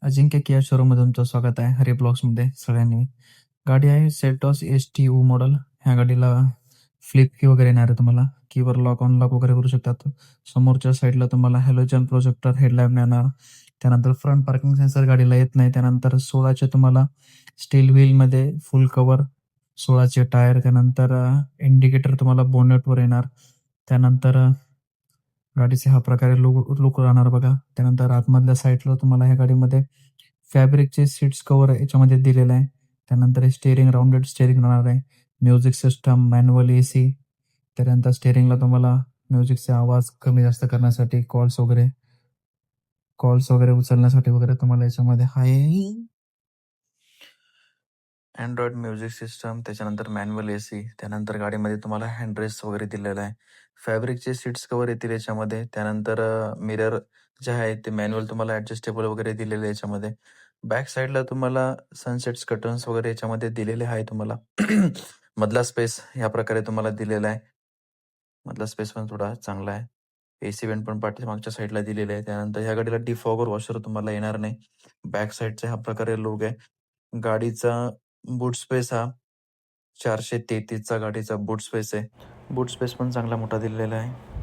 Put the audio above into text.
अजिंक्य KIA शोरूममध्ये तुमचं स्वागत आहे. हरी ब्लॉग्समध्ये सगळ्यांनी. गाडी आहे सेल्टॉस STU मॉडेल. ह्या गाडीला फ्लिप की वगैरे येणार आहे तुम्हाला. कीवर लॉक अनलॉक वगैरे करू शकतात. समोरच्या साईडला तुम्हाला हॅलोजन प्रोजेक्टर हेडलॅम्प येणार. त्यानंतर फ्रंट पार्किंग सेन्सर गाडीला येत नाही. त्यानंतर 16चे तुम्हाला स्टील व्हीलमध्ये फुल कवर, 16चे टायर, त्यानंतर इंडिकेटर तुम्हाला बोनेटवर येणार. त्यानंतर गाडीचे हा प्रकारे लुक लुक राहणार बघा. त्यानंतर आतमधल्या साईडला तुम्हाला ह्या गाडीमध्ये फॅब्रिकचे सीट्स कव्हर याच्यामध्ये दिलेलं आहे. त्यानंतर स्टेअरिंग राउंडेड स्टेअरिंग राहणार आहे. Music system, manual AC. त्यानंतर स्टेअरिंगला तुम्हाला म्युझिकचे आवाज कमी जास्त करण्यासाठी कॉल्स वगैरे उचलण्यासाठी वगैरे तुम्हाला याच्यामध्ये आहे अँड्रॉइड म्युझिक सिस्टम. त्याच्यानंतर मॅन्युअल AC. त्यानंतर गाडीमध्ये तुम्हाला हँडरेस्ट वगैरे दिलेला आहे. फॅब्रिकचे सीट्स कव्हर येतील याच्यामध्ये. त्यानंतर मिरर जे आहे ते मॅन्युअल तुम्हाला ॲडजस्टेबल वगैरे दिलेले आहे याच्यामध्ये. बॅक साईडला तुम्हाला सनसेट्स कर्टन्स वगैरे याच्यामध्ये दिलेले आहे तुम्हाला. मधला स्पेस ह्या प्रकारे तुम्हाला दिलेला आहे. मधला स्पेस पण थोडा चांगला आहे. AC वेंट पण पाठीमागच्या साईडला दिलेले आहे. त्यानंतर ह्या गाडीला डिफॉगर वॉशर तुम्हाला येणार नाही. बॅक साईडचा ह्या प्रकारे लुक आहे. गाडीचा बूट स्पेस हा 433चा गाडीचा बूट स्पेस आहे. बूट स्पेस पण चांगला मोठा दिलेला आहे.